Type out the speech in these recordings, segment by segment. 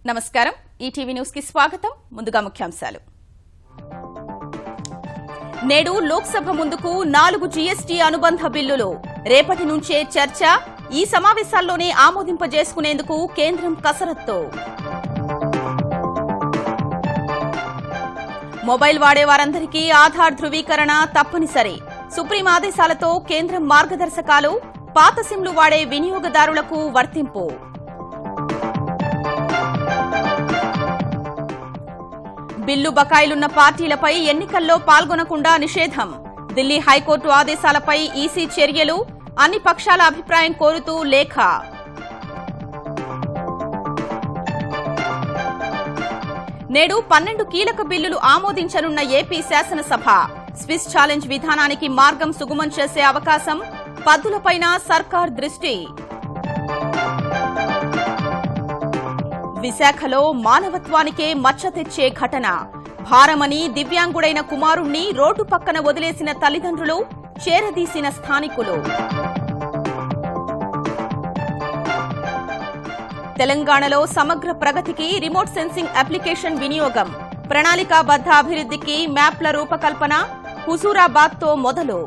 నమస్కారం ETV news కి స్వాగతం ముందుగా ముఖ్యాంశాలు నేడు లోక్సభ ముందుకు 4 జీఎస్టీ అనుబంధ బిల్లులు రేపటి నుంచే చర్చ ఈ సమావేశాల్లోనే ఆమోదింపజేసుకునేందుకు కేంద్రం కసరత్తు మొబైల్ వాడే వారందరికీ ఆధార్ ధృవీకరణ తప్పనిసరి సుప్రీం ఆదేశాలతో కేంద్రం మార్గదర్శకాలు పాత సిమ్లు వాడే వినియోగదారులకు వర్తింపు బిల్లు బకాయిలున్న పార్టీలపై ఎన్నికల్లో పాల్గొనకుండా నిషేధం ఢిల్లీ హైకోర్టు ఆదేశాలపై ఈసీ చర్యలు అన్ని పక్షాల అభిప్రాయం కోరుతూ లేఖ నేడు 12 కీలక బిల్లులు ఆమోదించనున్న ఏపీ శాసనసభ స్విస్ ఛాలెంజ్ విధానానికి మార్గం సుగమం చేసే అవకాశం పద్దులపైన సర్కార్ దృష్టి విశాఖలో మానవత్వానికే మచ్చ తెచ్చే ఘటన భారమని దివ్యాంగుడైన కుమారుణ్ణి రోడ్డు పక్కన వదిలేసిన తల్లిదండ్రులు చేరదీసిన స్థానికులు తెలంగాణలో సమగ్ర ప్రగతికి రిమోట్ సెన్సింగ్ అప్లికేషన్ వినియోగం ప్రణాళికాబద్ద అభివృద్ధికి మ్యాప్ల రూపకల్పన హుజూరాబాద్తో మొదలు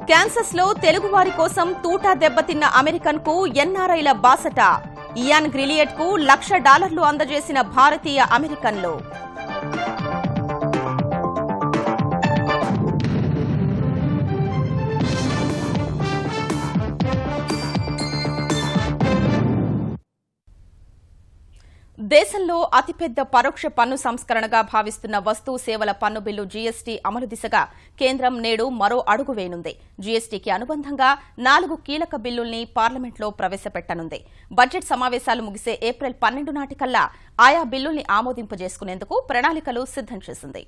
క్యాన్సస్ లో తెలుగువారి కోసం తూటా దెబ్బతిన్న అమెరికన్ కు ఎన్ఆర్ఐల బాసట ఇయాన్ గ్రిలియట్ కు $1,00,000 అందజేసిన భారతీయ అమెరికన్లు దేశంలో అతిపెద్ద పరోక్ష పన్ను సంస్కరణగా భావిస్తున్న వస్తు సేవల పన్ను బిల్లు జీఎస్టీ అమలు దిశగా కేంద్రం నేడు మరో అడుగు వేయనుంది జీఎస్టీకి అనుబంధంగా 4 కీలక బిల్లుల్ని పార్లమెంట్లో ప్రవేశపెట్టనుంది బడ్జెట్ సమావేశాలు ముగిసే ఏప్రిల్ 12 నాటికల్లా ఆయా బిల్లుల్ని ఆమోదింపజేసుకునేందుకు ప్రణాళికలు సిద్దం చేసింది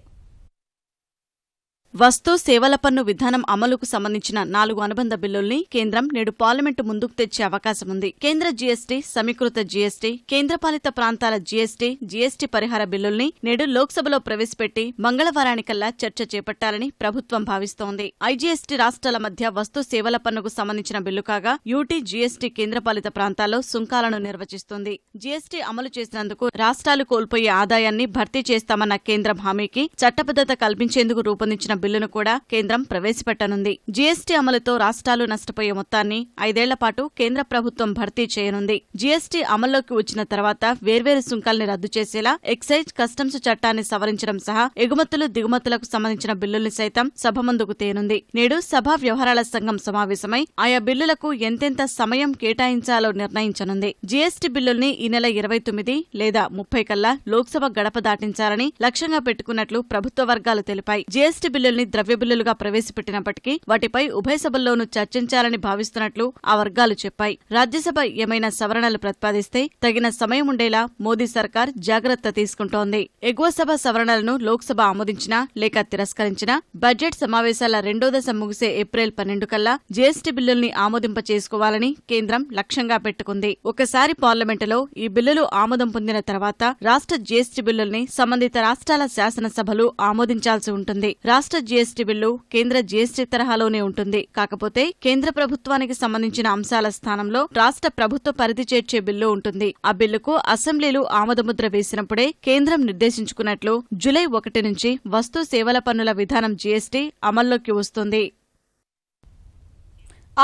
వస్తు సేవల పన్ను విధానం అమలుకు సంబంధించిన 4 అనుబంధ బిల్లుల్ని కేంద్రం నేడు పార్లమెంటు ముందుకు తెచ్చే అవకాశముంది కేంద్ర జీఎస్టీ సమీకృత జీఎస్టీ కేంద్రపాలిత ప్రాంతాల జీఎస్టీ జీఎస్టీ పరిహార బిల్లుల్ని నేడు లోక్సభలో ప్రవేశపెట్టి మంగళవారానికల్లా చర్చ చేపట్టాలని ప్రభుత్వం భావిస్తోంది ఐజీఎస్టీ రాష్ట్రాల మధ్య వస్తు సేవల పన్నుకు సంబంధించిన బిల్లు కాగా యూటీ జీఎస్టీ కేంద్రపాలిత ప్రాంతాల్లో సుంకాలను నిర్వచిస్తుంది జీఎస్టీ అమలు చేసినందుకు రాష్ట్రాలు కోల్పోయే ఆదాయాన్ని భర్తీ చేస్తామన్న కేంద్రం హామీకి చట్టబద్దత కల్పించేందుకు రూపొందించిన బిల్లును కూడా కేంద్రం ప్రవేశపెట్టనుంది జీఎస్టీ అమలుతో రాష్ట్రాలు నష్టపోయే మొత్తాన్ని 5 ఏళ్ల పాటు కేంద్ర ప్రభుత్వం భర్తీ చేయనుంది జీఎస్టీ అమల్లోకి వచ్చిన తర్వాత వేర్వేరు సుంకాల్ని రద్దు చేసేలా ఎక్సైజ్ కస్టమ్స్ చట్టాన్ని సవరించడం సహా ఎగుమతులు దిగుమతులకు సంబంధించిన బిల్లుల్ని సైతం సభ ముందుకు తేనుంది నేడు సభా వ్యవహారాల సంఘం సమావేశమై ఆయా బిల్లులకు ఎంతెంత సమయం కేటాయించాలో నిర్ణయించనుంది జీఎస్టీ బిల్లుల్ని ఈ నెల 29 లేదా 30 కల్లా లోక్సభ గడప దాటించాలని లక్ష్యంగా పెట్టుకున్నట్లు ప్రభుత్వ వర్గాలు తెలిపాయి జీఎస్టీ బిల్లుల్ని ద్రవ్య బిల్లులుగా ప్రవేశపెట్టినప్పటికీ వాటిపై ఉభయ సభల్లోనూ చర్చించాలని భావిస్తున్నట్లు ఆ వర్గాలు చెప్పాయి రాజ్యసభ ఏమైనా సవరణలు ప్రతిపాదిస్తే తగిన సమయం ఉండేలా మోదీ సర్కార్ జాగ్రత్త తీసుకుంటోంది ఎగువ సభ సవరణలను లోక్సభ ఆమోదించినా లేక తిరస్కరించినా బడ్జెట్ సమావేశాల 2వ దశ ముగిసే ఏప్రిల్ 12 కల్లా జీఎస్టీ బిల్లుల్ని ఆమోదింప చేసుకోవాలని కేంద్రం లక్ష్యంగా పెట్టుకుంది ఒకసారి పార్లమెంటులో ఈ బిల్లులు ఆమోదం పొందిన తర్వాత రాష్ట్ర జీఎస్టీ బిల్లుల్ని సంబంధిత రాష్ట్రాల శాసనసభలు ఆమోదించాల్సి ఉంటుంది రాష్ట్ర జీఎస్టీ బిల్లు కేంద్ర జీఎస్టీ తరహాలోనే ఉంటుంది కాకపోతే కేంద్ర ప్రభుత్వానికి సంబంధించిన అంశాల స్థానంలో రాష్ట్ర ప్రభుత్వ పరిధి చేర్చే బిల్లు ఉంటుంది ఆ బిల్లుకు అసెంబ్లీలు ఆమోదముద్ర వేసినప్పుడే కేంద్రం నిర్దేశించుకున్నట్లు జూలై 1 నుంచి వస్తు సేవల పన్నుల విధానం జీఎస్టీ అమల్లోకి వస్తుంది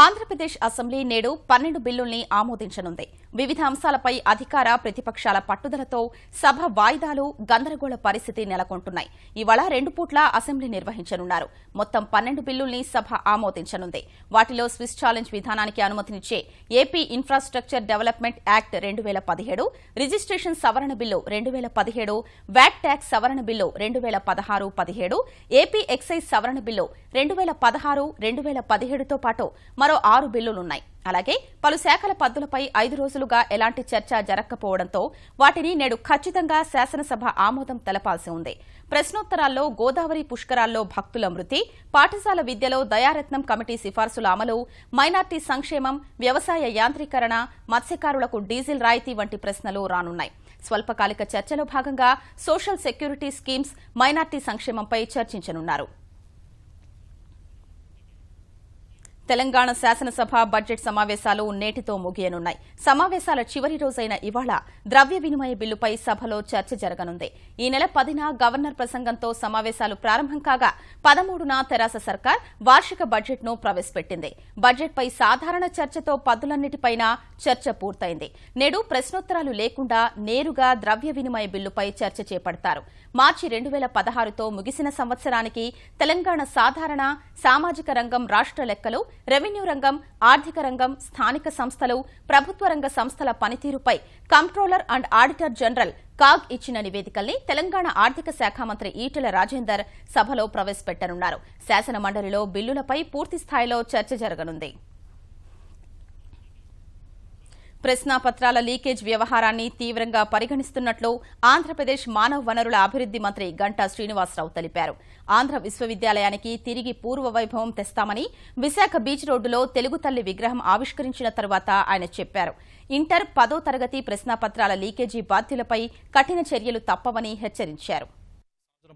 ఆంధ్రప్రదేశ్ అసెంబ్లీ నేడు 12 బిల్లుల్ని ఆమోదించనుంది వివిధ అంశాలపై అధికార ప్రతిపక్షాల పట్టుదలతో సభ వాయిదాలు గందరగోళ పరిస్థితి నెలకొంటున్నాయి ఇవాళ 2 పూట్ల అసెంబ్లీ నిర్వహించనున్నారు మొత్తం 12 బిల్లుల్ని సభ ఆమోదించనుంది వాటిలో స్విస్ ఛాలెంజ్ విధానానికి అనుమతినిచ్చే AP infrastructure development act 2017 registration సవరణ బిల్లు 2017 వ్యాట్ ట్యాక్స్ సవరణ బిల్లు 2016-17 ఏపీ ఎక్సైజ్ సవరణ బిల్లు 2016-2017తో పాటు మరో 6 బిల్లులున్నాయి అలాగే పలు శాఖల పద్దులపై 5 రోజులుగా ఎలాంటి చర్చ జరగకపోవడంతో వాటిని నేడు ఖచ్చితంగా శాసనసభ ఆమోదం తెలపాల్సి ఉంది ప్రశ్నోత్తరాల్లో గోదావరి పుష్కరాల్లో భక్తుల మృతి పాఠశాల విద్యలో దయారత్నం కమిటీ సిఫార్సుల అమలు మైనార్టీ సంక్షేమం వ్యవసాయ యాంత్రీకరణ మత్స్యకారులకు డీజిల్ రాయితీ వంటి ప్రశ్నలు రానున్నాయి స్వల్పకాలిక చర్చలో భాగంగా సోషల్ సెక్యూరిటీ స్కీమ్స్ మైనార్టీ సంక్షేమంపై చర్చించనున్నారు తెలంగాణ శాసనసభ బడ్జెట్ సమావేశాలు నేటితో ముగియనున్నాయి. సమావేశాల చివరి రోజైన ఇవాళ ద్రవ్య వినిమయ బిల్లుపై సభలో చర్చ జరగనుంది. ఈ నెల 10న గవర్నర్ ప్రసంగంతో సమావేశాలు ప్రారంభం కాగా 13న తెరాస సర్కార్ వార్షిక బడ్జెట్ను ప్రవేశపెట్టింది. బడ్జెట్పై సాధారణ చర్చతో పద్దులన్నిటిపైనా చర్చ పూర్తయింది. నేడు ప్రశ్నోత్తరాలు లేకుండా నేరుగా ద్రవ్య వినిమయ బిల్లుపై చర్చ చేపడతారు. మార్చి 2016తో ముగిసిన సంవత్సరానికి తెలంగాణ సాధారణ, సామాజిక రంగం రాష్ట్ర లెక్కలు, రెవెన్యూ రంగం, ఆర్థిక రంగం, స్థానిక సంస్థలు, ప్రభుత్వ రంగ సంస్థల పనితీరుపై comptroller and auditor general CAG ఇచ్చిన నివేదికల్ని తెలంగాణ ఆర్థిక శాఖ మంత్రి ఈటెల రాజేందర్ సభలో ప్రవేశపెట్టనున్నారు. శాసన మండలిలో బిల్లులపై పూర్తిస్థాయిలో చర్చ జరగనుంది. ప్రశ్నాపత్రాల లీకేజ్ వ్యవహారాన్ని తీవ్రంగా పరిగణిస్తున్నట్లు ఆంధ్రప్రదేశ్ మానవ వనరుల అభివృద్ది మంత్రి గంటా శ్రీనివాసరావు తెలిపారు. ఆంధ్ర విశ్వవిద్యాలయానికి తిరిగి పూర్వ వైభవం తెస్తామని విశాఖ బీచ్ రోడ్డులో తెలుగు తల్లి విగ్రహం ఆవిష్కరించిన తర్వాత ఆయన చెప్పారు. ఇంటర్ 10వ తరగతి ప్రశ్నాపత్రాల లీకేజీ బాధ్యులపై కఠిన చర్యలు తప్పవని హెచ్చరించారు.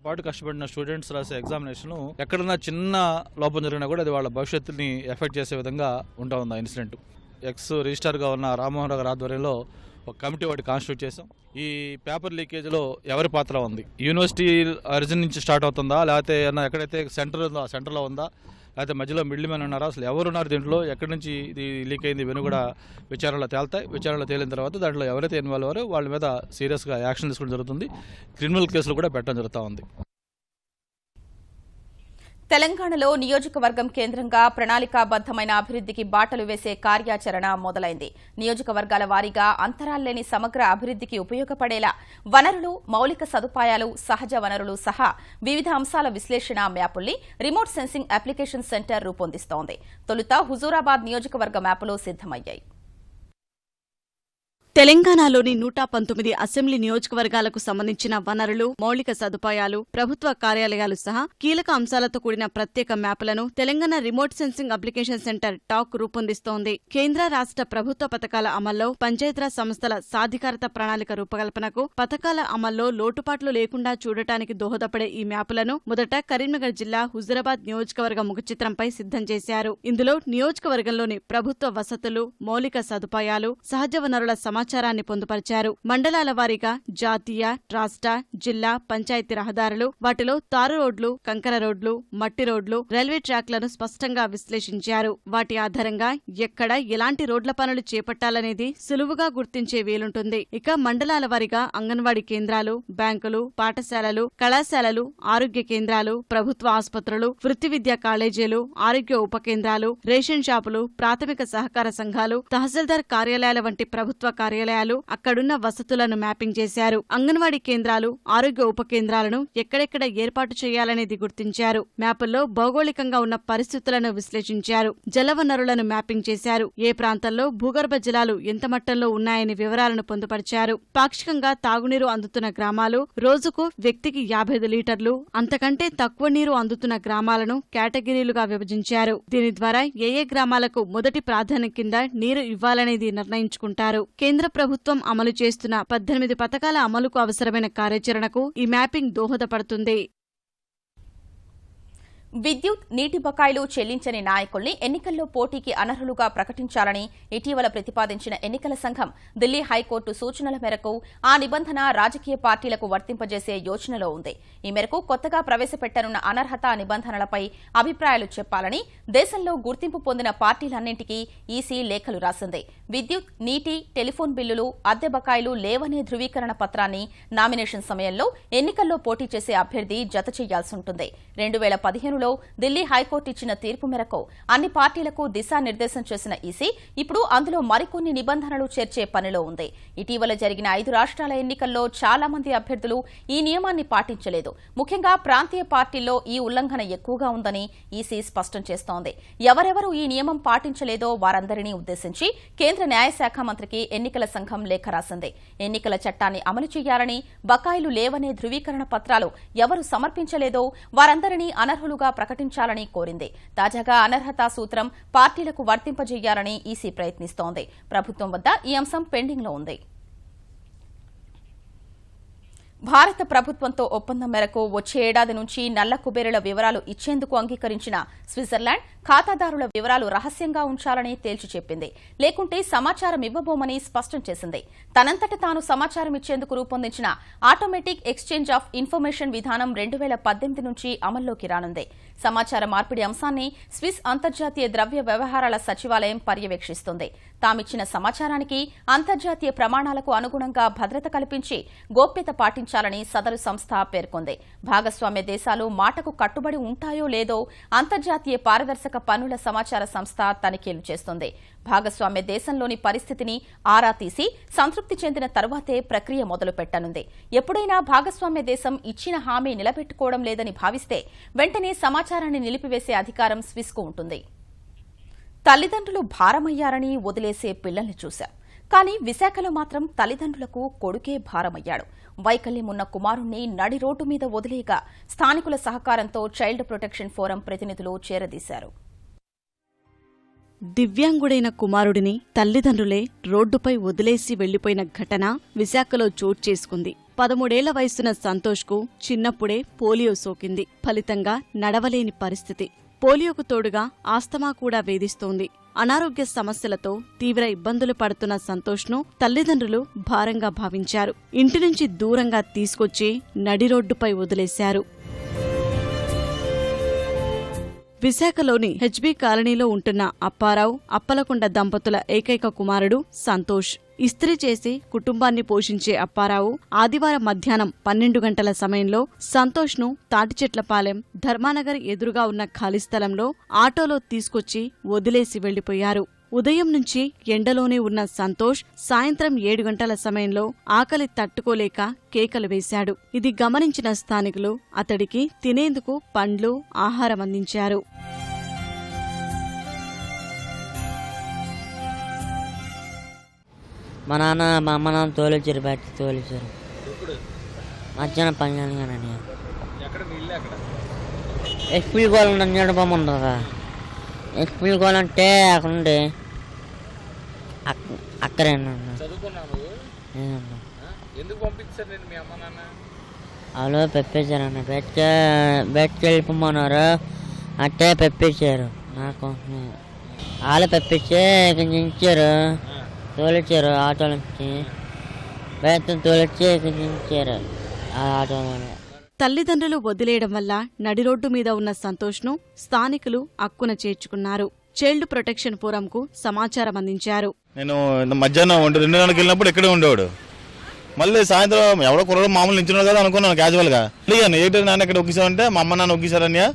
పాటు కష్టపడిన స్టూడెంట్స్ రాసే ఎగ్జామినేషన్ ఎక్కడన్నా చిన్న లోపం జరిగినా కూడా అది వాళ్ళ భవిష్యత్తుని ఎఫెక్ట్ చేసే విధంగా ఉంటా ఉంది. ఇన్సిడెంట్ ఎక్స్ రిజిస్టార్గా ఉన్న రామ్మోహన్ రావు గారి ఆధ్వర్యంలో ఒక కమిటీ వాటి కాన్స్టిట్యూట్ చేసాం. ఈ పేపర్ లీకేజ్లో ఎవరి పాత్ర ఉంది? యూనివర్సిటీ ఒరిజిన్ నుంచి స్టార్ట్ అవుతుందా, లేకపోతే ఎక్కడైతే సెంటర్ ఉందో ఆ సెంటర్లో ఉందా, లేకపోతే మధ్యలో మిడిల్ మ్యాన్ ఉన్నారా, అసలు ఎవరున్నారు దీంట్లో, ఎక్కడి నుంచి ఇది లీక్ అయింది, ఇవన్నీ కూడా విచారణలో తేలుతాయి. విచారణలో తేలిన తర్వాత దాంట్లో ఎవరైతే ఇన్వాల్వ్ అయ్యారో వాళ్ళ మీద సీరియస్గా యాక్షన్ తీసుకోవడం జరుగుతుంది. క్రిమినల్ కేసులు కూడా పెట్టడం జరుగుతూ ఉంది. తెలంగాణలో నియోజకవర్గం కేంద్రంగా ప్రణాళికాబద్దమైన అభివృద్దికి బాటలు వేసే కార్యాచరణ మొదలైంది. నియోజకవర్గాల వారీగా అంతరాల్లేని సమగ్ర అభివృద్దికి ఉపయోగపడేలా వనరులు, మౌలిక సదుపాయాలు, సహజ వనరులు సహా వివిధ అంశాల విశ్లేషణ మ్యాపుల్ని రిమోట్ సెన్సింగ్ అప్లికేషన్ సెంటర్ రూపొందిస్తోంది. తొలుత హుజూరాబాద్ నియోజకవర్గ మ్యాపులు సిద్దమయ్యాయి. తెలంగాణలోని 119 అసెంబ్లీ నియోజకవర్గాలకు సంబంధించిన వనరులు, మౌలిక సదుపాయాలు, ప్రభుత్వ కార్యాలయాలు సహా కీలక అంశాలతో కూడిన ప్రత్యేక మ్యాపులను Telangana remote sensing application centre టాక్ రూపొందిస్తోంది. కేంద్ర రాష్ట్ర ప్రభుత్వ పథకాల అమల్లో, పంచాయతీరాజ్ సంస్థల సాధికారత ప్రణాళిక రూపకల్పనకు, పథకాల అమల్లో లోటుపాట్లు లేకుండా చూడటానికి దోహదపడే ఈ మ్యాపులను మొదట కరీంనగర్ జిల్లా హుజూరాబాద్ నియోజకవర్గ ముఖచిత్రంపై సిద్ధం చేశారు. ఇందులో నియోజకవర్గంలోని ప్రభుత్వ వసతులు, మౌలిక సదుపాయాలు, సహజ వనరుల సమాచారాన్ని పొందుపరిచారు. మండలాల వారీగా జాతీయ, రాష్ట్ర, జిల్లా, పంచాయతీ రహదారులు, వాటిలో తారు రోడ్లు, కంకర రోడ్లు, మట్టి రోడ్లు, రైల్వే ట్రాక్లను స్పష్టంగా విశ్లేషించారు. వాటి ఆధారంగా ఎక్కడ ఎలాంటి రోడ్ల పనులు చేపట్టాలనేది సులువుగా గుర్తించే వీలుంటుంది. ఇక మండలాల వారీగా అంగన్వాడీ కేంద్రాలు, బ్యాంకులు, పాఠశాలలు, కళాశాలలు, ఆరోగ్య కేంద్రాలు, ప్రభుత్వ ఆసుపత్రులు, వృత్తి విద్యా కాలేజీలు, ఆరోగ్య ఉప కేంద్రాలు, రేషన్ షాపులు, ప్రాథమిక సహకార సంఘాలు, తహసీల్దార్ కార్యాలయాల వంటి ప్రభుత్వ కార్యాలయాలు, అక్కడున్న వసతులను మ్యాపింగ్ చేశారు. అంగన్వాడీ కేంద్రాలు, ఆరోగ్య ఉప కేంద్రాలను ఎక్కడెక్కడ ఏర్పాటు చేయాలనేది గుర్తించారు. మ్యాపుల్లో భౌగోళికంగా ఉన్న పరిస్థితులను విశ్లేషించారు. జలవనరులను మ్యాపింగ్ చేశారు. ఏ ప్రాంతంలో భూగర్భ జలాలు ఎంత మట్టంలో ఉన్నాయనే వివరాలను పొందుపరిచారు. పాక్షికంగా తాగునీరు అందుతున్న గ్రామాలు, రోజుకు వ్యక్తికి 55 లీటర్లు, అంతకంటే తక్కువ నీరు అందుతున్న గ్రామాలను కేటగిరీలుగా విభజించారు. దీని ద్వారా ఏ గ్రామాలకు మొదటి ప్రాధాన్యం కింద నీరు ఇవ్వాలనేది నిర్ణయించుకుంటారు. కేంద్ర ప్రభుత్వం అమలు చేస్తున్న 18 పథకాల అమలుకు అవసరమైన కార్యాచరణకు ఈ మ్యాపింగ్ దోహదపడుతుంది. విద్యుత్, నీటి బకాయిలు చెల్లించని నాయకుల్ని ఎన్నికల్లో పోటీకి అనర్హులుగా ప్రకటించాలని ఇటీవల ప్రతిపాదించిన ఎన్నికల సంఘం ఢిల్లీ హైకోర్టు సూచనల మేరకు ఆ నిబంధన రాజకీయ పార్టీలకు వర్తింపజేసే యోచనలో ఉంది. ఈ మేరకు కొత్తగా ప్రవేశపెట్టనున్న అనర్హత నిబంధనలపై అభిప్రాయాలు చెప్పాలని దేశంలో గుర్తింపు పొందిన పార్టీలన్నింటికీ ఈసీ లేఖలు రాసింది. విద్యుత్, నీటి, టెలిఫోన్ బిల్లులు, అద్దె బకాయిలు లేవనే ధృవీకరణ పత్రాన్ని నామినేషన్ సమయంలో ఎన్నికల్లో పోటీ చేసే అభ్యర్థి జత చేయాల్సి ఉంటుంది. 2015లో ఢిల్లీ హైకోర్టు ఇచ్చిన తీర్పు మేరకు అన్ని పార్టీలకు దిశానిర్దేశం చేసిన ఈసీ ఇప్పుడు అందులో మరికొన్ని నిబంధనలు చేర్చే పనిలో ఉంది. ఇటీవల జరిగిన 5 రాష్ట్రాల ఎన్నికల్లో చాలా మంది అభ్యర్థులు ఈ నియమాన్ని పాటించలేదు. ముఖ్యంగా ప్రాంతీయ పార్టీల్లో ఈ ఉల్లంఘన ఎక్కువగా ఉందని ఈసీ స్పష్టం చేస్తోంది. ఎవరెవరు ఈ నియమం పాటించలేదో వారందరినీ ఉద్దేశించి కేంద్ర న్యాయశాఖ మంత్రికి ఎన్నికల సంఘం లేఖ రాసింది. ఎన్నికల చట్టాన్ని అమలు చేయాలని, బకాయిలు లేవనే ధృవీకరణ పత్రాలు ఎవరు సమర్పించలేదో వారందరినీ అనర్హులుగా ప్రకటించాలని కోరింది. తాజాగా అనర్హతా సూత్రం పార్టీలకు వర్తింపజేయాలని ఈసీ ప్రయత్నిస్తోంది. ప్రభుత్వం వద్ద ఈ అంశం పెండింగ్లో ఉంది. భారత ప్రభుత్వంతో ఒప్పందం మేరకు వచ్చే ఏడాది నుంచి నల్ల కుబేరుల వివరాలు ఇచ్చేందుకు అంగీకరించిన స్విట్జర్లాండ్ ఖాతాదారుల వివరాలు రహస్యంగా ఉంచాలని తేల్చి చెప్పింది. లేకుంటే సమాచారం ఇవ్వబోమని స్పష్టం చేసింది. తనంతట తాను సమాచారం ఇచ్చేందుకు రూపొందించిన ఆటోమేటిక్ ఎక్స్చేంజ్ ఆఫ్ ఇన్ఫర్మేషన్ విధానం 2018 నుంచి అమల్లోకి రానుంది. సమాచార మార్పిడి అంశాన్ని స్విస్ అంతర్జాతీయ ద్రవ్య వ్యవహారాల సచివాలయం పర్యవేక్షిస్తుంది. తామిచ్చిన సమాచారానికి అంతర్జాతీయ ప్రమాణాలకు అనుగుణంగా భద్రత కల్పించి గోప్యత పాటించాలని సదరు సంస్థ పేర్కొంది. భాగస్వామ్య దేశాలు మాటకు కట్టుబడి ఉంటాయో లేదో అంతర్జాతీయ పారదర్శక పన్నుల సమాచార సంస్థ తనిఖీలు చేస్తుంది. భాగస్వామ్య దేశంలోని పరిస్థితిని ఆరా తీసి సంతృప్తి చెందిన తరువాతే ప్రక్రియ మొదలు పెట్టనుంది. ఎప్పుడైనా భాగస్వామ్య దేశం ఇచ్చిన హామీ నిలబెట్టుకోవడం లేదని భావిస్తే వెంటనే సమాచారాన్ని నిలిపివేసే అధికారం స్విస్కు ఉంటుంది. తల్లిదండ్రులు భారమయ్యారని వదిలేసే పిల్లల్ని చూశాం. కానీ విశాఖలో మాత్రం తల్లిదండ్రులకు కొడుకే భారమయ్యాడు. వైకల్యం ఉన్న కుమారుణ్ణి నడి రోడ్డు మీద వదిలేయగా స్థానికుల సహకారంతో చైల్డ్ ప్రొటెక్షన్ ఫోరం ప్రతినిధులు చేరదీశారు. దివ్యాంగుడైన కుమారుడిని తల్లిదండ్రులే రోడ్డుపై వదిలేసి వెళ్లిపోయిన ఘటన విశాఖలో చోటు చేసుకుంది. 13 ఏళ్ల వయసున్న సంతోష్కు చిన్నప్పుడే పోలియో సోకింది. ఫలితంగా నడవలేని పరిస్థితి. పోలియోకు తోడుగా ఆస్తమా కూడా వేధిస్తోంది. అనారోగ్య సమస్యలతో తీవ్ర ఇబ్బందులు పడుతున్న సంతోష్ను తల్లిదండ్రులు భారంగా భావించారు. ఇంటి నుంచి దూరంగా తీసుకొచ్చి నడి రోడ్డుపై వదిలేశారు. విశాఖలోని హెచ్బీ కాలనీలో ఉంటున్న అప్పారావు, అప్పలకొండ దంపతుల ఏకైక కుమారుడు సంతోష్. ఇస్త్రీ చేసి కుటుంబాన్ని పోషించే అప్పారావు ఆదివారం మధ్యాహ్నం 12 గంటల సమయంలో సంతోష్ను తాటిచెట్లపాలెం ధర్మానగర్ ఎదురుగా ఉన్న ఖాళీ స్థలంలో ఆటోలో తీసుకొచ్చి వదిలేసి వెళ్లిపోయారు. ఉదయం నుంచి ఎండలోనే ఉన్న సంతోష్ సాయంత్రం 7 గంటల సమయంలో ఆకలి తట్టుకోలేక కేకలు వేశాడు. ఇది గమనించిన స్థానికులు అతడికి తినేందుకు పండ్లు, ఆహారం అందించారు. మా అమ్మ నాన్న తోలిచ్చారు, బయట తోలిచ్చారు. మధ్యాహ్నం 12 గంటలని ఎక్స్పీల్ గోళం నంజాడు బొమ్మ ఉంటుందా? ఎక్స్పీల్ గోళం అంటే అక్కడ ఉండి అక్కడే వాళ్ళు పెప్పించారన్న. బయటకి వెళ్ళిపోమన్నారు. అట్టే పెప్పించారు. నాకు వాళ్ళు పెప్పించి కొంచెం ఇచ్చారు, తోలిచ్చారు. ఆటో నుంచి బయట తోలిచ్చి ఇచ్చారు ఆ ఆటోలో. తల్లిదండ్రులు వదిలేయడం వల్ల నడిరోడ్డు మీద ఉన్న సంతోష్ను స్థానికులు అక్కున చేర్చుకున్నారు. చైల్డ్ ప్రొటెక్షన్ ఫోరంకు సమాచారం అందించారు. నేను మధ్యాహ్నం 2 వెళ్ళినప్పుడు ఇక్కడే ఉండేవాడు. మళ్ళీ సాయంత్రం ఎవడో కుర్రడు మామూలు నించున్నాడు కదా అనుకున్నాను క్యాజువల్గా. అడిగాను ఏంటి నాన్న ఇక్కడ ఒక్కిసారంటే మా అమ్మ నాన్న ఒక్కిసారన్యా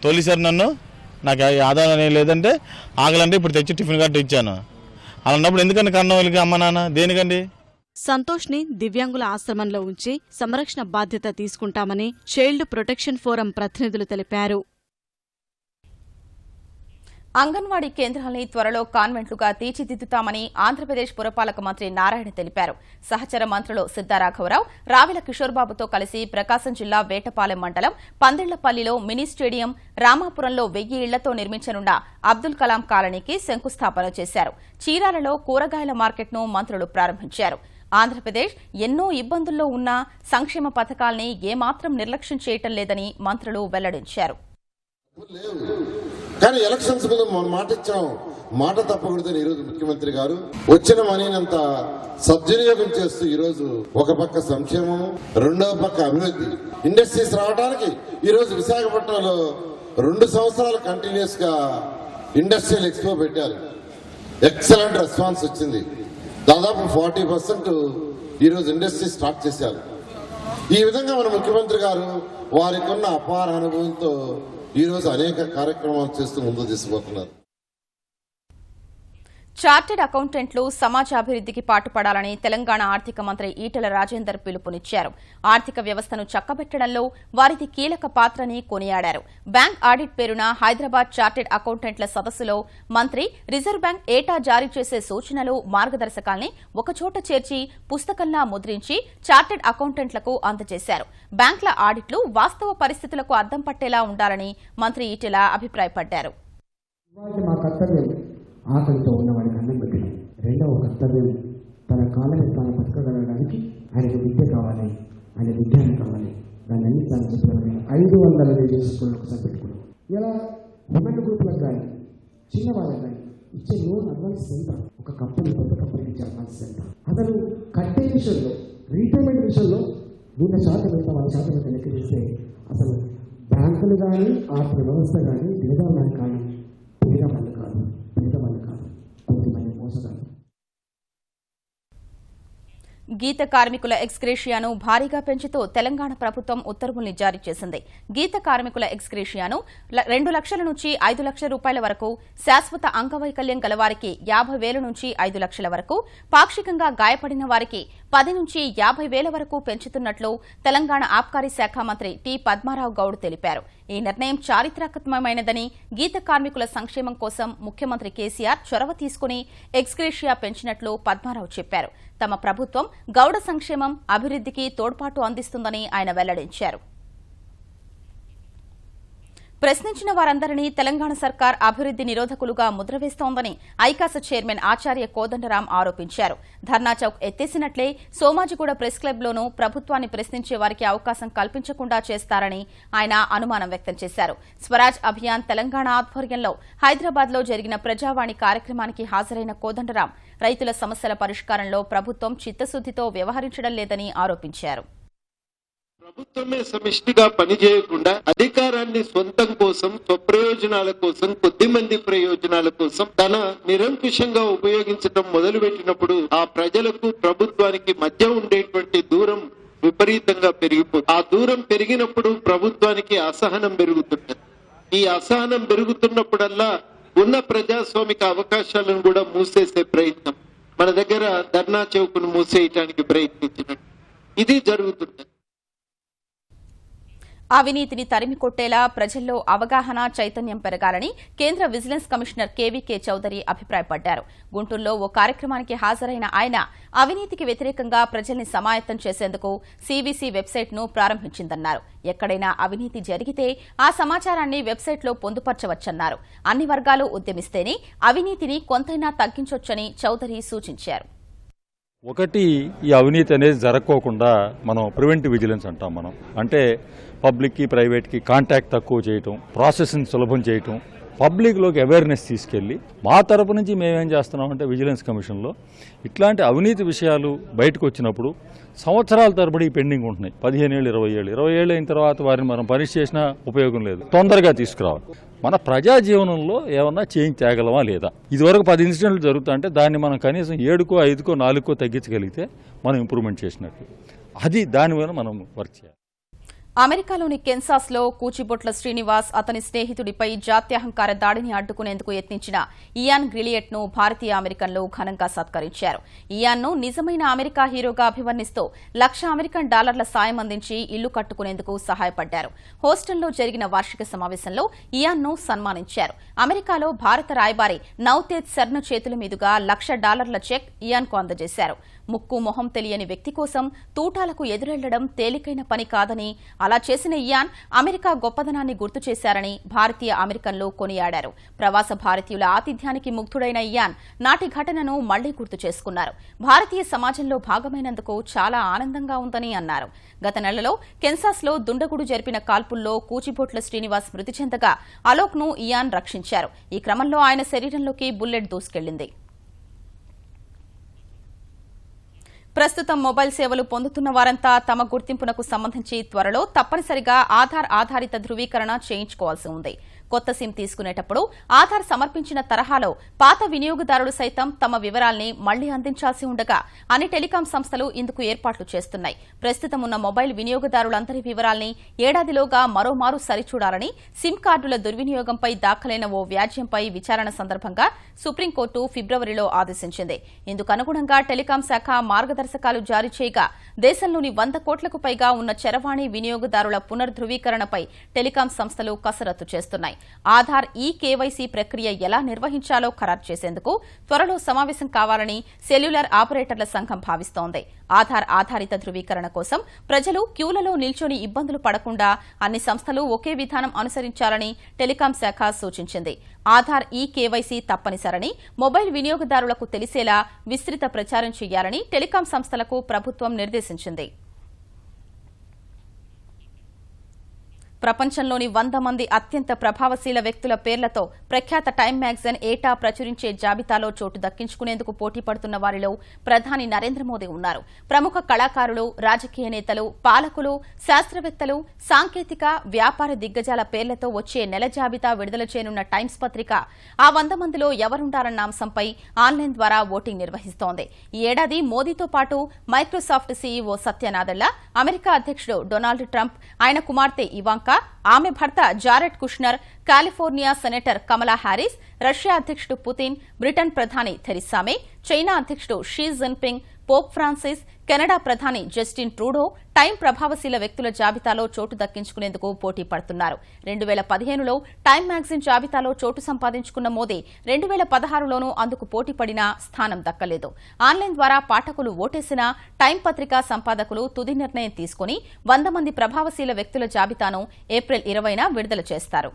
తోలిసారు నన్ను, నాకు ఆధారం లేదంటే ఆగలంటే ఇప్పుడు తెచ్చి టిఫిన్ గట్ట ఇచ్చాను. అలా ఉన్నప్పుడు ఎందుకండి కన్నం వెళ్ళి అమ్మ నాన్న దేనికండి? సంతోష్ని దివ్యాంగుల ఆశ్రమంలో ఉంచి సంరక్షణ బాధ్యత తీసుకుంటామని చైల్డ్ ప్రొటెక్షన్ ఫోరం ప్రతినిధులు తెలిపారు. అంగన్వాడీ కేంద్రాల్ని త్వరలో కాన్వెంట్లుగా తీర్చిదిద్దుతామని ఆంధ్రప్రదేశ్ పురపాలక మంత్రి నారాయణ తెలిపారు. సహచర మంత్రులు సిద్దారాఘవరావు, రావెల కిషోర్బాబుతో కలిసి ప్రకాశం జిల్లా వేటపాలెం మండలం పందిళ్లపల్లిలో మినీ స్టేడియం, రామాపురంలో 1000 ఇళ్లతో నిర్మించనున్న అబ్దుల్ కలాం కాలనీకి శంకుస్థాపన చేశారు. చీరాలలో కూరగాయల మార్కెట్ను మంత్రులు ప్రారంభించారు. ఆంధ్రప్రదేశ్ ఎన్నో ఇబ్బందుల్లో ఉన్న సంక్షేమ పథకాల్ని ఏమాత్రం నిర్లక్ష్యం చేయటం లేదని మంత్రులు వెల్లడించారు. కానీ ఎలక్షన్స్ ముందు మనం మాట ఇచ్చాం, మాట తప్పకూడదని ఈరోజు ముఖ్యమంత్రి గారు వచ్చిన మనీనంత సద్వినియోగం చేస్తూ ఈరోజు ఒక పక్క సంక్షేమము, రెండవ పక్క అభివృద్ధి, ఇండస్ట్రీస్ రావడానికి ఈరోజు విశాఖపట్నంలో 2 సంవత్సరాలు కంటిన్యూస్ గా ఇండస్ట్రియల్ ఎక్స్పో పెట్టారు. ఎక్సలెంట్ రెస్పాన్స్ వచ్చింది. దాదాపు 40% ఈరోజు ఇండస్ట్రీ స్టార్ట్ చేశారు. ఈ విధంగా మన ముఖ్యమంత్రి గారు వారికి ఉన్న అపార అనుభవంతో ఈరోజు అనేక కార్యక్రమాలు చేస్తూ ముందుకు తీసుకుపోతున్నారు. చార్టెడ్ అకౌంటెంట్లు సమాజాభివృద్ధికి పాటుపడాలని తెలంగాణ ఆర్థిక మంత్రి ఈటెల రాజేందర్ పిలుపునిచ్చారు. ఆర్థిక వ్యవస్థను చక్కబెట్టడంలో వారిది కీలక పాత్రని కొనియాడారు. బ్యాంక్ ఆడిట్ పేరున హైదరాబాద్ చార్టెడ్ అకౌంటెంట్ల సదస్సులో మంత్రి రిజర్వ్ బ్యాంక్ ఏటా జారీ చేసే సూచనలు, మార్గదర్శకాల్ని ఒకచోట చేర్చి పుస్తకంలా ముద్రించి చార్టెడ్ అకౌంటెంట్లకు అందజేశారు. బ్యాంకుల ఆడిట్లు వాస్తవ పరిస్థితులకు అద్దం పట్టేలా ఉండాలని మంత్రి ఈటెల అభిప్రాయపడ్డారు. ఆకలితో ఉన్నవాడికి అన్నం పెట్టడం. రెండవ కర్తవ్యం తన కాళ్ళని తాను బతకగలగడానికి ఆయనకు విద్య కావాలి, ఆయన విజ్ఞానం కావాలి. దాన్ని అన్నిసార్లు చెప్పాలని 500 రేడియో స్కూళ్ళు ఒకసారి పెట్టుకున్నాం. ఇలా ఉమెన్ గ్రూప్లకు కానీ చిన్నవాళ్ళకి కానీ ఇచ్చే లోన్ అడ్వాన్స్ ఎంత? ఒక కంపెనీ పెద్ద కంపెనీకి ఇచ్చే అడ్వాన్స్ ఎంత? అసలు కట్టే విషయంలో రీపేమెంట్ విషయంలో 100% ఎంత 100% ఎంత లెక్క చేస్తే అసలు బ్యాంకులు కానీ ఆర్థిక వ్యవస్థ కానీ పేదవాళ్ళు కానీ పేదవాళ్ళు కాదు కొంతమంది మోసగాళ్ళు. గీత కార్మికుల ఎక్స్గ్రేషియాను భారీగా పెంచుతూ తెలంగాణ ప్రభుత్వం ఉత్తర్వుల్ని జారీ చేసింది. గీత కార్మికుల ఎక్స్గ్రేషియాను 2 లక్షల నుంచి 5 లక్షల రూపాయల వరకు, శాశ్వత అంగవైకల్యం గలవారికి 50,000 నుంచి 5 లక్షల వరకు, పాక్షికంగా గాయపడిన వారికి 10 నుంచి 50,000 వరకు పెంచుతున్నట్లు తెలంగాణ ఆబ్కారీ శాఖ మంత్రి టి పద్మారావు గౌడ్ తెలిపారు. ఈ నిర్ణయం చారిత్రాత్మకమైనదని, గీత కార్మికుల సంక్షేమం కోసం ముఖ్యమంత్రి కేసీఆర్ చొరవ తీసుకుని ఎక్స్గ్రేషియా పెంచినట్లు పద్మారావు చెప్పారు. తమ ప్రభుత్వం గౌడ సంక్షేమం, అభివృద్ధికి తోడ్పాటు అందిస్తుందని ఆయన వెల్లడించారు. ప్రశ్నించిన వారందరినీ తెలంగాణ సర్కార్ అభివృద్ది నిరోధకులుగా ముద్రవేస్తోందని ఐకాస చైర్మన్ ఆచార్య కోదండరాం ఆరోపించారు. ధర్నా చౌక్ ఎత్తేసినట్లే సోమాజిగూడ ప్రెస్ క్లబ్లోనూ ప్రభుత్వాన్ని ప్రశ్నించే వారికి అవకాశం కల్పించకుండా చేస్తారని ఆయన అనుమానం వ్యక్తం చేశారు. స్వరాజ్ అభియాన్ తెలంగాణ ఆధ్వర్యంలో హైదరాబాద్లో జరిగిన ప్రజావాణి కార్యక్రమానికి హాజరైన కోదండరాం రైతుల సమస్యల పరిష్కారంలో ప్రభుత్వం చిత్తశుద్దితో వ్యవహరించడం లేదని ఆరోపించారు. ప్రభుత్వమే సమిష్టిగా పనిచేయకుండా అధికారాన్ని సొంతం కోసం, స్వప్రయోజనాల కోసం, కొద్దిమంది ప్రయోజనాల కోసం తన నిరంకుశంగా ఉపయోగించడం మొదలుపెట్టినప్పుడు ఆ ప్రజలకు ప్రభుత్వానికి మధ్య ఉండేటువంటి దూరం విపరీతంగా పెరిగిపోతుంది. ఆ దూరం పెరిగినప్పుడు ప్రభుత్వానికి అసహనం పెరుగుతుంది. ఈ అసహనం పెరుగుతున్నప్పుడల్లా ఉన్న ప్రజాస్వామిక అవకాశాలను కూడా మూసేసే ప్రయత్నం, మన దగ్గర ధర్నా చౌక్ను మూసేయటానికి ప్రయత్నించినట్టు ఇది జరుగుతుంది. అవినీతిని తరిమికొట్టేలా ప్రజల్లో అవగాహన, చైతన్యం పెరగాలని కేంద్ర విజిలెన్స్ కమిషనర్ కేవీకే చౌదరి అభిప్రాయపడ్డారు. గుంటూరులో ఓ కార్యక్రమానికి హాజరైన ఆయన అవినీతికి వ్యతిరేకంగా ప్రజల్ని సమాయత్తం చేసేందుకు సీవీసీ వెబ్సైట్ను ప్రారంభించిందన్నారు. ఎక్కడైనా అవినీతి జరిగితే ఆ సమాచారాన్ని వెబ్సైట్లో పొందుపర్చవచ్చన్నారు. అన్ని వర్గాలు ఉద్యమిస్తేనే అవినీతిని కొంతైనా తగ్గించొచ్చని చౌదరి సూచించారు. ఒకటి, ఈ అవినీతి అనేది జరగకోకుండా మనం ప్రివెంటివ్ విజిలెన్స్ అంటాం. మనం అంటే పబ్లిక్కి ప్రైవేట్కి కాంటాక్ట్ తక్కువ చేయటం, ప్రాసెస్ని సులభం చేయటం, పబ్లిక్లోకి అవేర్నెస్ తీసుకెళ్లి మా తరపు నుంచి మేమేం చేస్తున్నామంటే విజిలెన్స్ కమిషన్లో ఇట్లాంటి అవినీతి విషయాలు బయటకు వచ్చినప్పుడు సంవత్సరాల తరబడి పెండింగ్ ఉంటున్నాయి. 15 ఏళ్ళు, 20 ఏళ్ళు అయిన తర్వాత వారిని మనం పరీక్ష చేసినా ఉపయోగం లేదు. తొందరగా తీసుకురావాలి. మన ప్రజా జీవనంలో ఏమన్నా చేంజ్ తేగలమా లేదా? ఇదివరకు 10 ఇన్సిడెంట్లు జరుగుతుంటే దాన్ని మనం కనీసం 7కో 5కో 4కో తగ్గించగలిగితే మనం ఇంప్రూవ్మెంట్ చేసినట్టు. అది దాని మీద మనం వర్క్ చేయాలి. అమెరికాలోని కెన్సాస్లో కూచిబొట్ల శ్రీనివాస్ అతని స్నేహితుడిపై జాత్యహంకార దాడిని అడ్డుకునేందుకు యత్నించిన ఇయాన్ గ్రిలియట్ను భారతీయ అమెరికన్లు ఘనంగా సత్కరించారు. ఇయాన్ను నిజమైన అమెరికా హీరోగా అభివర్ణిస్తూ $1,00,000 సాయం అందించి ఇల్లు కట్టుకునేందుకు సహాయపడ్డారు. హోస్టన్లో జరిగిన వార్షిక సమావేశంలో ఇయాన్ను సన్మానించారు. అమెరికాలో భారత రాయబారి నవ్తేజ్ శర్మ చేతుల మీదుగా $1,00,000 చెక్ ఇయాన్కు అందజేశారు. ముక్కు మొహం తెలియని వ్యక్తి కోసం తూటాలకు ఎదురెళ్లడం తేలికైన పని కాదని, అలా చేసిన ఇయాన్ అమెరికా గొప్పదనాన్ని గుర్తు చేశారని భారతీయ అమెరికన్లు కొనియాడారు. ప్రవాస భారతీయుల ఆతిథ్యానికి ముగ్ధుడైన ఇయాన్ నాటి ఘటనను మళ్లీ గుర్తు చేసుకున్నారు. భారతీయ సమాజంలో భాగమైనందుకు చాలా ఆనందంగా ఉందని అన్నారు. గత నెలలో కెన్సాస్లో దుండగుడు జరిపిన కాల్పుల్లో కూచిబొట్ల శ్రీనివాస్ మృతి చెందగా అలోక్ను ఇయాన్ రక్షించారు. ఈ క్రమంలో ఆయన శరీరంలోకి బుల్లెట్ దూసుకెళ్లింది. ప్రస్తుతం మొబైల్ సేవలు పొందుతున్న వారంతా తమ గుర్తింపునకు సంబంధించి త్వరలో తప్పనిసరిగా ఆధార్ ఆధారిత ధృవీకరణ చేయించుకోవాల్సి ఉంది. కొత్త సిమ్ తీసుకునేటప్పుడు ఆధార్ సమర్పించిన తరహాలో పాత వినియోగదారులు సైతం తమ వివరాల్ని మళ్లీ అందించాల్సి ఉండగా అన్ని టెలికాం సంస్థలు ఇందుకు ఏర్పాట్లు చేస్తున్నాయి. ప్రస్తుతం ఉన్న మొబైల్ వినియోగదారులందరి వివరాల్ని ఏడాదిలోగా మరోమారు సరిచూడాలని సిమ్ కార్డుల దుర్వినియోగంపై దాఖలైన ఓ వ్యాజ్యంపై విచారణ సందర్భంగా సుప్రీంకోర్టు ఫిబ్రవరిలో ఆదేశించింది. ఇందుకనుగుణంగా టెలికాం శాఖ మార్గదర్శకాలు జారీ చేయగా దేశంలోని 100 కోట్లకు పైగా ఉన్న చరవాణి వినియోగదారుల పునర్ధృవీకరణపై టెలికాం సంస్థలు కసరత్తు చేస్తున్నాయి. ఆధార్ కేవైసీ ప్రక్రియ ఎలా నిర్వహించాలో ఖరారు చేసేందుకు త్వరలో సమావేశం కావాలని సెల్యులార్ ఆపరేటర్ల సంఘం భావిస్తోంది. ఆధార్ ఆధారిత ధృవీకరణ కోసం ప్రజలు క్యూలలో నిల్చొని ఇబ్బందులు పడకుండా అన్ని సంస్థలు ఒకే విధానం అనుసరించాలని టెలికాం శాఖ సూచించింది. ఆధార్ కేవైసీ తప్పనిసరని మొబైల్ వినియోగదారులకు తెలిసేలా విస్తృత ప్రచారం చేయాలని టెలికాం సంస్థలకు ప్రభుత్వం నిర్దేశించింది. ప్రపంచంలోని 100 మంది అత్యంత ప్రభావశీల వ్యక్తుల పేర్లతో ప్రఖ్యాత టైమ్ మ్యాగజైన్ ఏటా ప్రచురించే జాబితాలో చోటు దక్కించుకునేందుకు పోటీ పడుతున్న వారిలో ప్రధాని నరేంద్ర మోదీ ఉన్నారు. ప్రముఖ కళాకారులు, రాజకీయ నేతలు, పాలకులు, శాస్త్రవేత్తలు, సాంకేతిక, వ్యాపార దిగ్గజాల పేర్లతో వచ్చే నెల జాబితా విడుదల చేయనున్న టైమ్స్ పత్రిక ఆ 100 మందిలో ఎవరుంటారన్న అంశంపై ఆన్లైన్ ద్వారా ఓటింగ్ నిర్వహిస్తోంది. ఈ ఏడాది మోదీతో పాటు మైక్రోసాఫ్ట్ సీఈఓ సత్య నాదెల్లా, అమెరికా అధ్యక్షుడు డొనాల్డ్ ట్రంప్, ఆయన కుమార్తె ఇవాంకా, ఆమె భర్త జారెడ్ కుష్నర్, కాలిఫోర్నియా సెనేటర్ కమలా హ్యారిస్, రష్యా అధ్యక్షుడు పుతిన్, బ్రిటన్ ప్రధాని థెరిసా మే, చైనా అధ్యక్షుడు Xi Jinping, Pope Francis, Canada ప్రధాని జస్టిన్ ట్రూడో టైమ్ ప్రభావశీల వ్యక్తుల జాబితాలో చోటు దక్కించుకునేందుకు పోటీ పడుతున్నారు. 2015లో టైమ్ మ్యాగజైన్ జాబితాలో చోటు సంపాదించుకున్న మోదీ 2016లోనూ అందుకు పోటీ పడినా స్థానం దక్కలేదు. ఆన్లైన్ ద్వారా పాఠకులు ఓటేసినా టైమ్ పత్రికా సంపాదకులు తుది నిర్ణయం తీసుకుని 100 మంది ప్రభావశీల వ్యక్తుల జాబితాను ఏప్రిల్ 20న విడుదల చేస్తారు.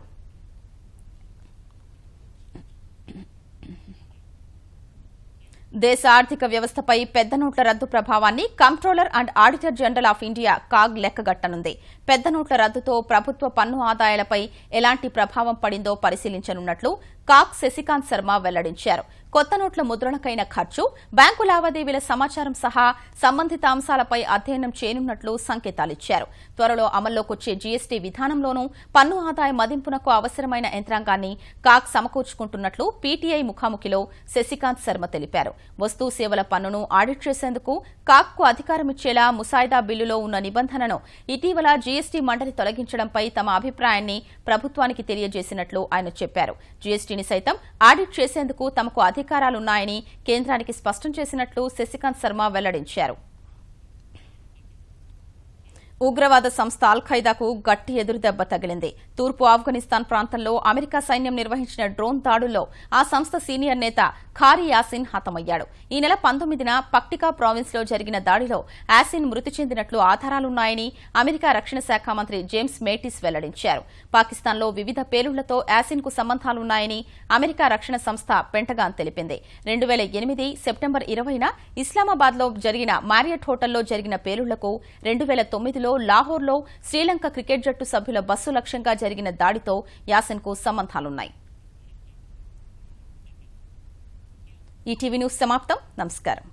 దేశ ఆర్థిక వ్యవస్థపై పెద్ద నోట్ల రద్దు ప్రభావాన్ని comptroller and auditor general of India CAG లెక్కగట్టనుంది. పెద్ద నోట్ల రద్దుతో ప్రభుత్వ పన్ను ఆదాయాలపై ఎలాంటి ప్రభావం పడిందో పరిశీలించనున్నట్లు కాగ్ శశికాంత్ శర్మ వెల్లడించారు. కొత్త నోట్ల ముద్రణకైన ఖర్చు, బ్యాంకు లావాదేవీల సమాచారం సహా సంబంధిత అంశాలపై అధ్యయనం చేయనున్నట్లు సంకేతాలిచ్చారు. త్వరలో అమల్లోకొచ్చే జీఎస్టీ విధానంలోనూ పన్ను ఆదాయ మదింపునకు అవసరమైన యంత్రాంగాన్ని కాగ్ సమకూర్చుకుంటున్నట్లు పీటీఐ ముఖాముఖిలో శశికాంత్ శర్మ తెలిపారు. వస్తు సేవల పన్నును ఆడిట్ చేసేందుకు కాగ్కు అధికారమిచ్చేలా ముసాయిదా బిల్లులో ఉన్న నిబంధనను ఇటీవల జీఎస్టీ మండలి తొలగించడంపై తమ అభిప్రాయాన్ని ప్రభుత్వానికి తెలియజేసినట్లు ఆయన చెప్పారు. జీఎస్టీని సైతం ఆడిట్ చేసేందుకు తమకు అధికారాలున్నాయని కేంద్రానికి స్పష్టం చేసినట్లు శశికాంత్ శర్మ వెల్లడించారు. ఉగ్రవాద సంస్థ అల్ ఖైదాకు గట్టి ఎదురుదెబ్బ తగిలింది. తూర్పు ఆఫ్ఘనిస్తాన్ ప్రాంతంలో అమెరికా సైన్యం నిర్వహించిన డ్రోన్ దాడుల్లో ఆ సంస్థ సీనియర్ నేత ఖారీ యాసిన్ హతమయ్యాడు. ఈ నెల 19న పక్టికా ప్రావిన్స్ లో జరిగిన దాడిలో యాసిన్ మృతి చెందినట్లు ఆధారాలున్నాయని అమెరికా రక్షణ శాఖ మంత్రి జేమ్స్ మేటిస్ వెల్లడించారు. పాకిస్తాన్లో వివిధ పేలుళ్లతో యాసిన్ కు సంబంధాలున్నాయని అమెరికా రక్షణ సంస్థ పెంటగాన్ తెలిపింది. 2008 సెప్టెంబర్ 20న ఇస్లామాబాద్ లో జరిగిన మ్యారియట్ హోటల్లో జరిగిన పేలుళ్లకు 2009లో లాహోర్లో శ్రీలంక క్రికెట్ జట్టు సభ్యుల బస్సు లక్ష్యంగా జరిగిన దాడితో యాసిన్ కు సంబంధాలున్నాయి. ఈటీవీ న్యూస్ సమాప్తం. నమస్కారం.